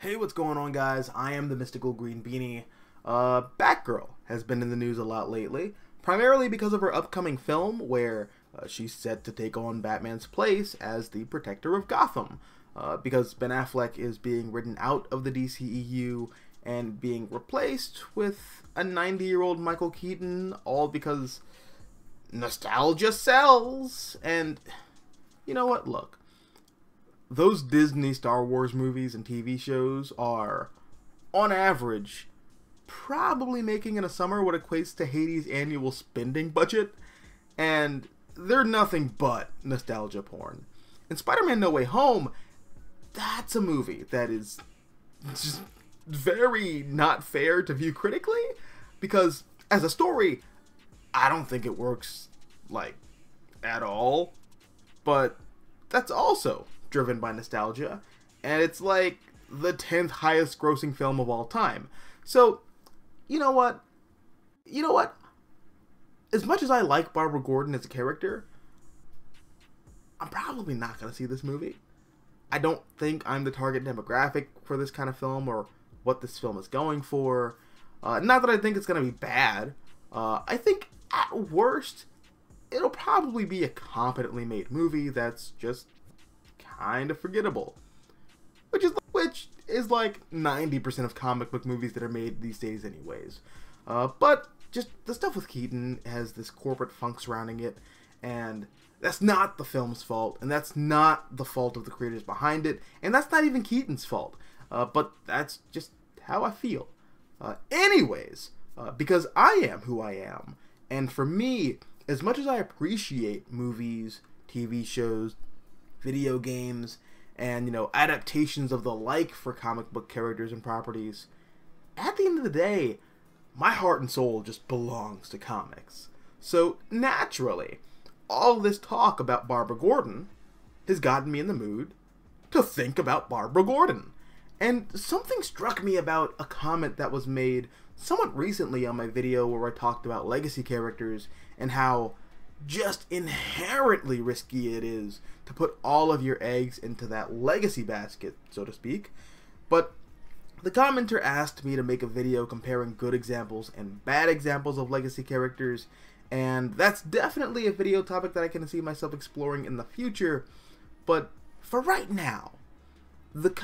Hey, what's going on, guys? I am the Mystical Green Beanie. Batgirl has been in the news a lot lately, primarily because of her upcoming film where she's set to take on Batman's place as the protector of Gotham, because Ben Affleck is being written out of the DCEU and being replaced with a 90-year-old Michael Keaton, all because nostalgia sells. And you know what? Look. Those Disney Star Wars movies and TV shows are, on average, probably making in a summer what equates to Haiti's annual spending budget, and they're nothing but nostalgia porn. And Spider-Man No Way Home, that's a movie that is just very not fair to view critically, because as a story, I don't think it works, like, at all, but that's also driven by nostalgia, and it's like the 10th highest grossing film of all time. So, you know what? As much as I like Barbara Gordon as a character, I'm probably not going to see this movie. I don't think I'm the target demographic for this kind of film, or what this film is going for. Not that I think it's going to be bad. I think, at worst, it'll probably be a competently made movie that's just kind of forgettable, which is like 90% of comic book movies that are made these days anyways. But just the stuff with Keaton has this corporate funk surrounding it, and that's not the film's fault, and that's not the fault of the creators behind it, and that's not even Keaton's fault, but that's just how I feel. Anyways, because I am who I am, and for me, as much as I appreciate movies, TV shows, video games, and, you know, adaptations of the like for comic book characters and properties, at the end of the day, my heart and soul just belongs to comics. So, naturally, all this talk about Barbara Gordon has gotten me in the mood to think about Barbara Gordon. And something struck me about a comment that was made somewhat recently on my video where I talked about legacy characters and how just inherently risky it is to put all of your eggs into that legacy basket, so to speak. But the commenter asked me to make a video comparing good examples and bad examples of legacy characters, and that's definitely a video topic that I can see myself exploring in the future. But for right now, that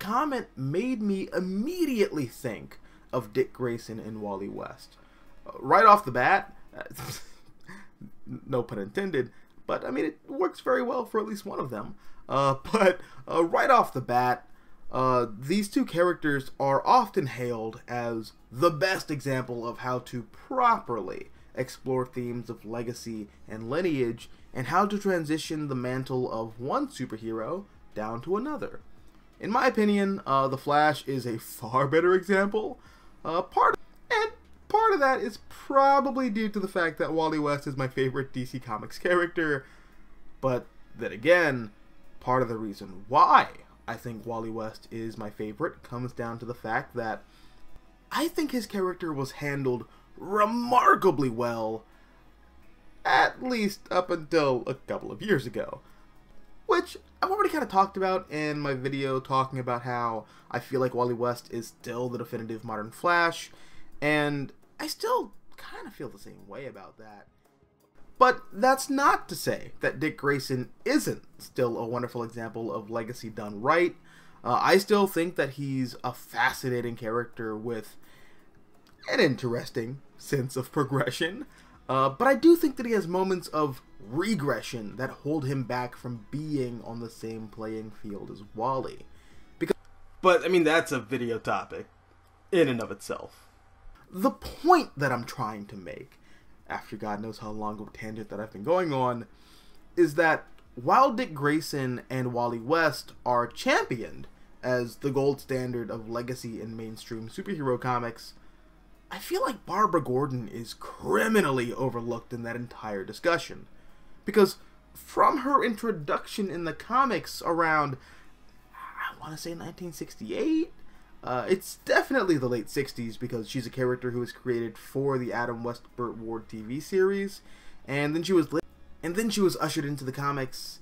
comment made me immediately think of Dick Grayson and Wally West. Right off the bat, no pun intended, but I mean, it works very well for at least one of them. But right off the bat, these two characters are often hailed as the best example of how to properly explore themes of legacy and lineage, and how to transition the mantle of one superhero down to another. In my opinion, The Flash is a far better example. Part of that is probably due to the fact that Wally West is my favorite DC Comics character, but then again, part of the reason why I think Wally West is my favorite comes down to the fact that I think his character was handled remarkably well, at least up until a couple of years ago, which I've already kind of talked about in my video talking about how I feel like Wally West is still the definitive modern Flash, and I still kind of feel the same way about that. But that's not to say that Dick Grayson isn't still a wonderful example of legacy done right. I still think that he's a fascinating character with an interesting sense of progression. But I do think that he has moments of regression that hold him back from being on the same playing field as Wally. But, I mean, that's a video topic in and of itself. The point that I'm trying to make, after God knows how long of a tangent that I've been going on, is that while Dick Grayson and Wally West are championed as the gold standard of legacy in mainstream superhero comics, I feel like Barbara Gordon is criminally overlooked in that entire discussion. Because from her introduction in the comics around, I want to say 1968? It's definitely the late 60s, because she's a character who was created for the Adam West Burt Ward TV series, and then she was ushered into the comics.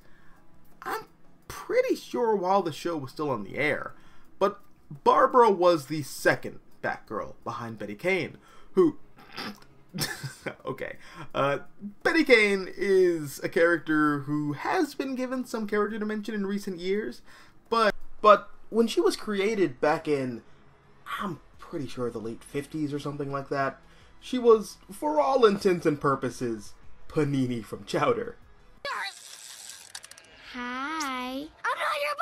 I'm pretty sure while the show was still on the air. But Barbara was the second Batgirl behind Betty Kane, who... okay. Betty Kane is a character who has been given some character dimension in recent years, but when she was created back in, I'm pretty sure the late 50s or something like that, she was, for all intents and purposes, Panini from Chowder. Hi. I'm not your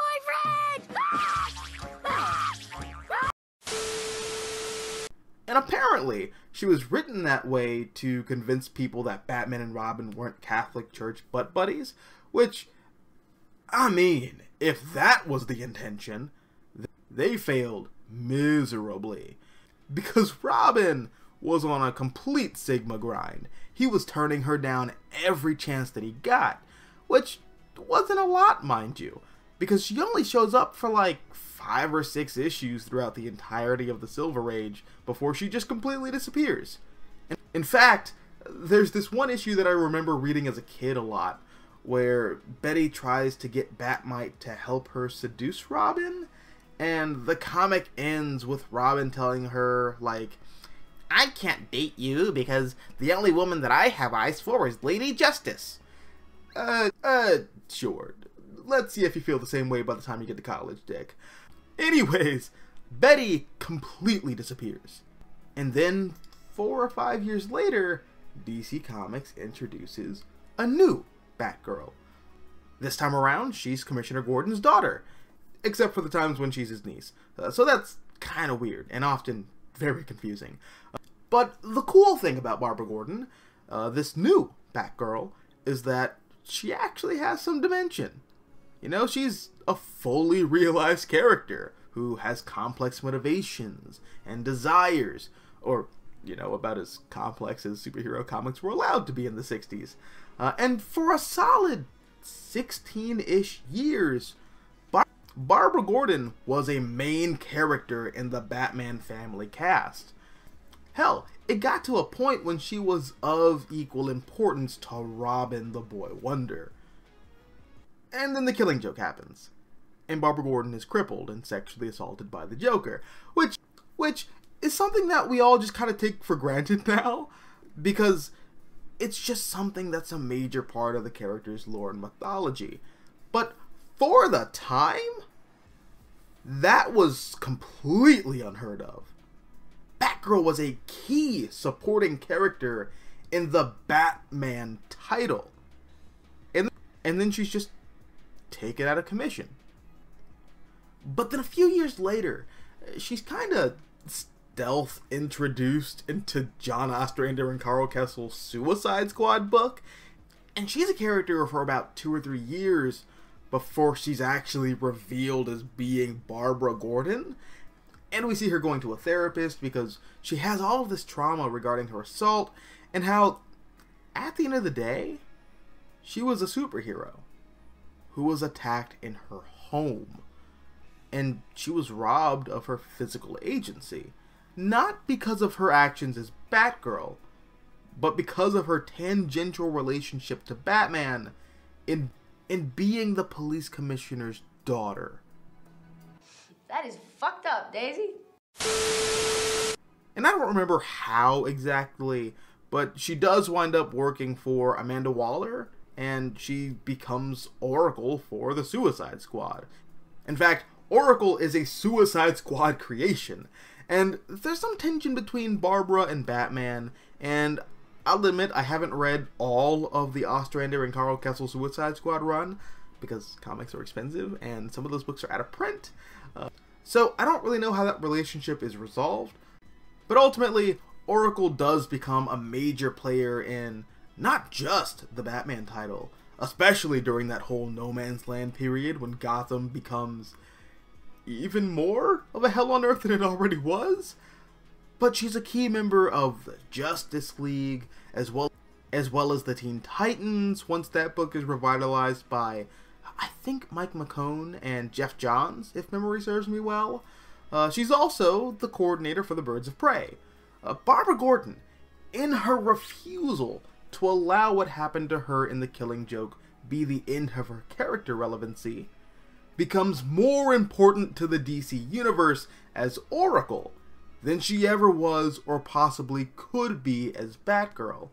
boyfriend! And apparently, she was written that way to convince people that Batman and Robin weren't Catholic Church butt buddies, which, I mean, if that was the intention, they failed miserably. Because Robin was on a complete Sigma grind. He was turning her down every chance that he got, which wasn't a lot, mind you, because she only shows up for like 5 or 6 issues throughout the entirety of the Silver Age before she just completely disappears. In fact, there's this one issue that I remember reading as a kid a lot, where Betty tries to get Batmite to help her seduce Robin, and the comic ends with Robin telling her, like, I can't date you because the only woman that I have eyes for is Lady Justice. Sure. Let's see if you feel the same way by the time you get to college, Dick. Anyways, Betty completely disappears. And then, 4 or 5 years later, DC Comics introduces a new Batgirl. This time around, she's Commissioner Gordon's daughter, except for the times when she's his niece. So that's kind of weird, and often very confusing. But the cool thing about Barbara Gordon, this new Batgirl, is that she actually has some dimension. You know, she's a fully realized character who has complex motivations and desires, or, you know, about as complex as superhero comics were allowed to be in the 60s. And for a solid 16-ish years, Barbara Gordon was a main character in the Batman family cast. Hell, it got to a point when she was of equal importance to Robin the Boy Wonder. And then the Killing Joke happens, and Barbara Gordon is crippled and sexually assaulted by the Joker, which is something that we all just kind of take for granted now, because it's just something that's a major part of the character's lore and mythology. But for the time, that was completely unheard of. Batgirl was a key supporting character in the Batman title. And then she's just taken out of commission. But then a few years later, she's kind of stealth introduced into John Ostrander and Carl Kessel's Suicide Squad book. And she's a character for about 2 or 3 years before she's actually revealed as being Barbara Gordon. And we see her going to a therapist because she has all of this trauma regarding her assault, and how, at the end of the day, she was a superhero who was attacked in her home. And she was robbed of her physical agency. Not because of her actions as Batgirl, but because of her tangential relationship to Batman in being the police commissioner's daughter. That is fucked up, Daisy. And I don't remember how exactly, but she does wind up working for Amanda Waller, and she becomes Oracle for the Suicide Squad. In fact, Oracle is a Suicide Squad creation, and there's some tension between Barbara and Batman, and I'll admit I haven't read all of the Ostrander and Carl Kessel Suicide Squad run, because comics are expensive, and some of those books are out of print. So I don't really know how that relationship is resolved, but ultimately, Oracle does become a major player in not just the Batman title, especially during that whole No Man's Land period when Gotham becomes even more of a hell on earth than it already was. But she's a key member of the Justice League, as well as the Teen Titans, once that book is revitalized by, I think, Mike McCone and Jeff Johns, if memory serves me well. She's also the coordinator for the Birds of Prey. Barbara Gordon, in her refusal to allow what happened to her in The Killing Joke be the end of her character relevancy, becomes more important to the DC Universe as Oracle than she ever was or possibly could be as Batgirl.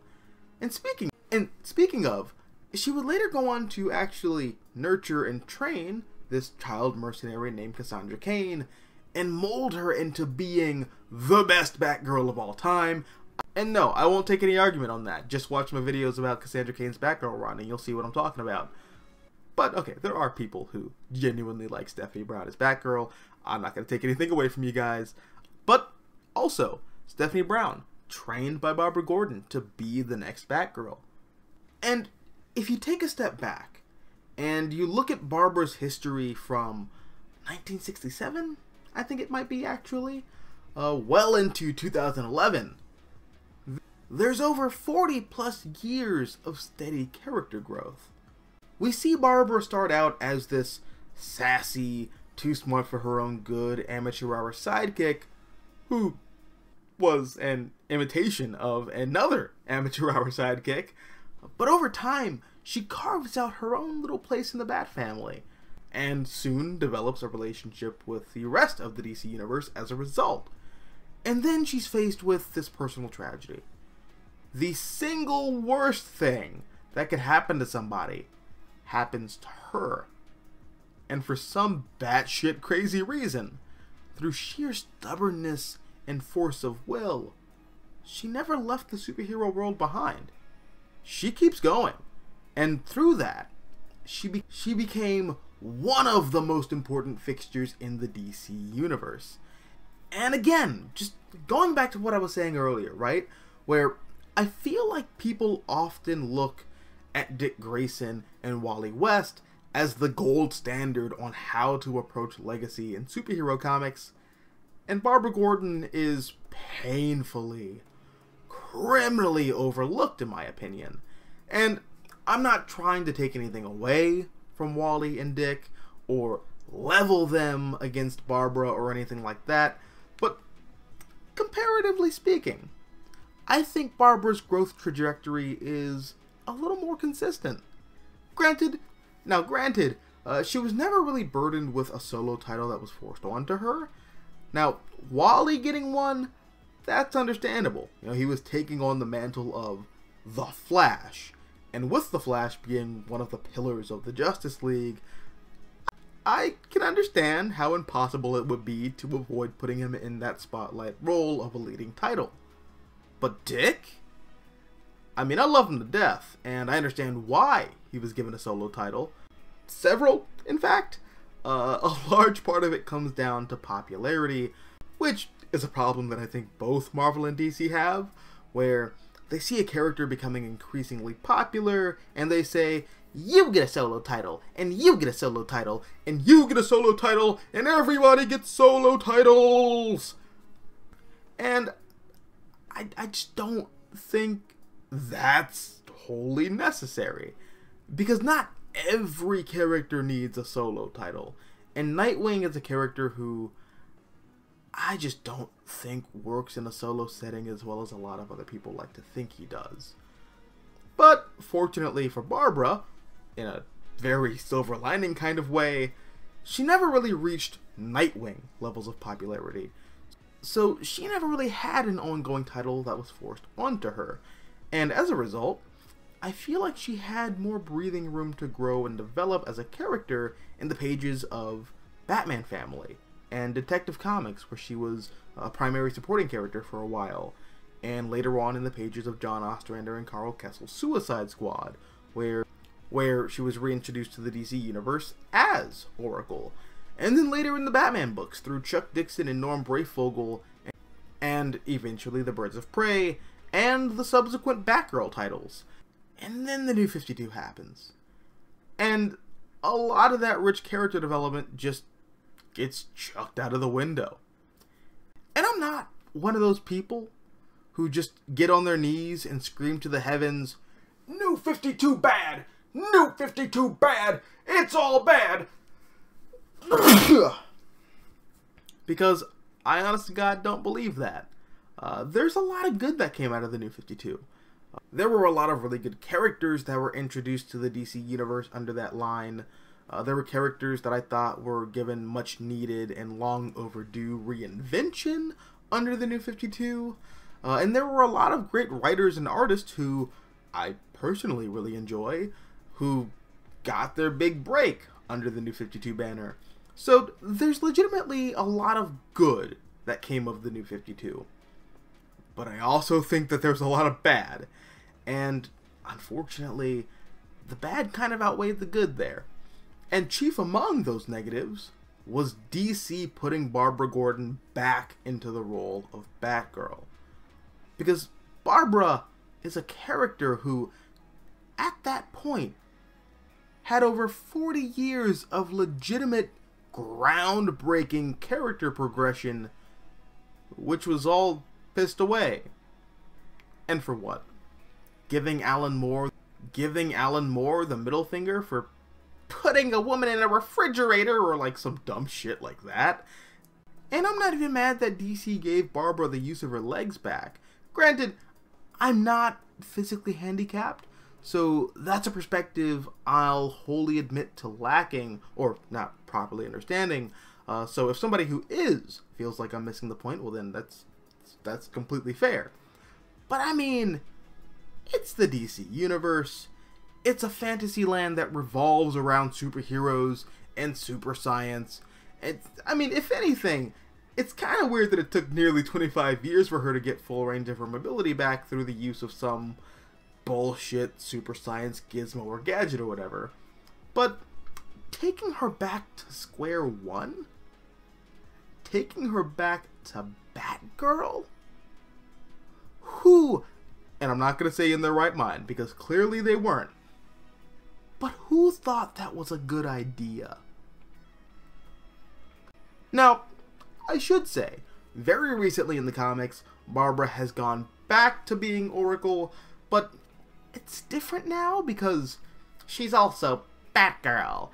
And speaking of, she would later go on to actually nurture and train this child mercenary named Cassandra Cain and mold her into being the best Batgirl of all time. And no, I won't take any argument on that. Just watch my videos about Cassandra Cain's Batgirl run and you'll see what I'm talking about. But okay, there are people who genuinely like Stephanie Brown as Batgirl. I'm not going to take anything away from you guys. But also, Stephanie Brown, trained by Barbara Gordon to be the next Batgirl. And if you take a step back and you look at Barbara's history from 1967, I think it might be actually, well into 2011, there's over 40 plus years of steady character growth. We see Barbara start out as this sassy, too smart for her own good amateur hour sidekick who was an imitation of another amateur hour sidekick, but over time she carves out her own little place in the Bat family and soon develops a relationship with the rest of the DC Universe as a result. And then she's faced with this personal tragedy. The single worst thing that could happen to somebody happens to her. And for some batshit crazy reason, through sheer stubbornness and force of will, she never left the superhero world behind. She keeps going. And through that, she became one of the most important fixtures in the DC Universe. And again, just going back to what I was saying earlier, right? Where I feel like people often look at Dick Grayson and Wally West as the gold standard on how to approach legacy in superhero comics, and Barbara Gordon is painfully, criminally overlooked in my opinion. And I'm not trying to take anything away from Wally and Dick or level them against Barbara or anything like that, but comparatively speaking, I think Barbara's growth trajectory is a little more consistent. Granted, she was never really burdened with a solo title that was forced onto her. Now, Wally getting one, that's understandable. You know, he was taking on the mantle of the Flash, and with the Flash being one of the pillars of the Justice League, I can understand how impossible it would be to avoid putting him in that spotlight role of a leading title. But Dick? I mean, I love him to death, and I understand why he was given a solo title. Several, in fact. A large part of it comes down to popularity, which is a problem that I think both Marvel and DC have, where they see a character becoming increasingly popular, and they say, you get a solo title, and you get a solo title, and you get a solo title, and everybody gets solo titles! And I just don't think that's wholly necessary. Because not every character needs a solo title. And Nightwing is a character who I just don't think works in a solo setting as well as a lot of other people like to think he does. But fortunately for Barbara, in a very silver lining kind of way, she never really reached Nightwing levels of popularity. So she never really had an ongoing title that was forced onto her. And as a result, I feel like she had more breathing room to grow and develop as a character in the pages of Batman Family and Detective Comics, where she was a primary supporting character for a while, and later on in the pages of John Ostrander and Carl Kessel's Suicide Squad, where she was reintroduced to the DC Universe as Oracle, and then later in the Batman books through Chuck Dixon and Norm Breyfogle, and eventually the Birds of Prey, and the subsequent Batgirl titles. And then the New 52 happens. And a lot of that rich character development just gets chucked out of the window. And I'm not one of those people who just get on their knees and scream to the heavens, New 52 bad! New 52 bad! It's all bad! Because I honest to God don't believe that. There's a lot of good that came out of the New 52. There were a lot of really good characters that were introduced to the DC Universe under that line. There were characters that I thought were given much needed and long overdue reinvention under the New 52. And there were a lot of great writers and artists who I personally really enjoy, who got their big break under the New 52 banner. So there's legitimately a lot of good that came of the New 52. But I also think that there's a lot of bad. And unfortunately, the bad kind of outweighed the good there. And chief among those negatives was DC putting Barbara Gordon back into the role of Batgirl. Because Barbara is a character who, at that point, had over 40 years of legitimate, groundbreaking character progression, which was all pissed away. And for what? Giving Alan Moore the middle finger for putting a woman in a refrigerator or like some dumb shit like that. And I'm not even mad that DC gave Barbara the use of her legs back. Granted, I'm not physically handicapped, so that's a perspective I'll wholly admit to lacking or not properly understanding. So if somebody who is feels like I'm missing the point, well then that's completely fair. But I mean, it's the DC universe. It's a fantasy land that revolves around superheroes and super science. I mean, if anything, it's kind of weird that it took nearly 25 years for her to get full range of her mobility back through the use of some bullshit super science gizmo or gadget or whatever. But taking her back to square one? Taking her back to Batgirl? Who, and I'm not going to say in their right mind, because clearly they weren't, but who thought that was a good idea? Now, I should say, very recently in the comics, Barbara has gone back to being Oracle, but it's different now because she's also Batgirl,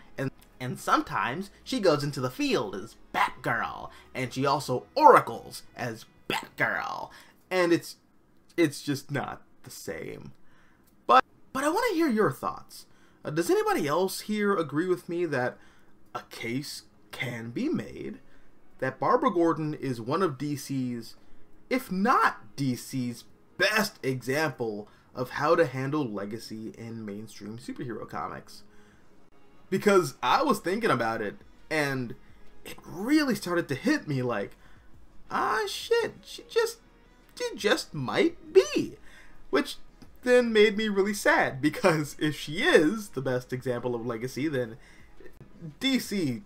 and sometimes she goes into the field as Batgirl, and she also oracles as Batgirl, and it's just not the same. But I want to hear your thoughts. Does anybody else here agree with me that a case can be made that Barbara Gordon is one of DC's, if not DC's, best example of how to handle legacy in mainstream superhero comics? Because I was thinking about it, and it really started to hit me like, shit, she just might be. Which then made me really sad, because if she is the best example of legacy, then DC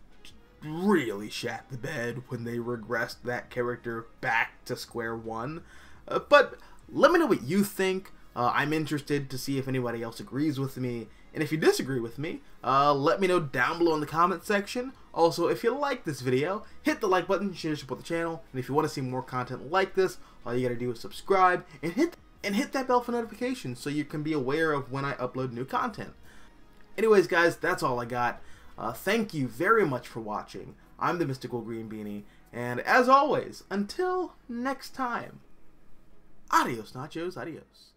really shat the bed when they regressed that character back to square one. But let me know what you think. I'm interested to see if anybody else agrees with me. And if you disagree with me, let me know down below in the comment section. Also, if you like this video, hit the like button, share, support the channel. And if you want to see more content like this, all you gotta do is subscribe and hit that bell for notifications so you can be aware of when I upload new content. Anyways, guys, that's all I got. Thank you very much for watching. I'm the Mystical Green Beanie, and as always, until next time, adios nachos, adios.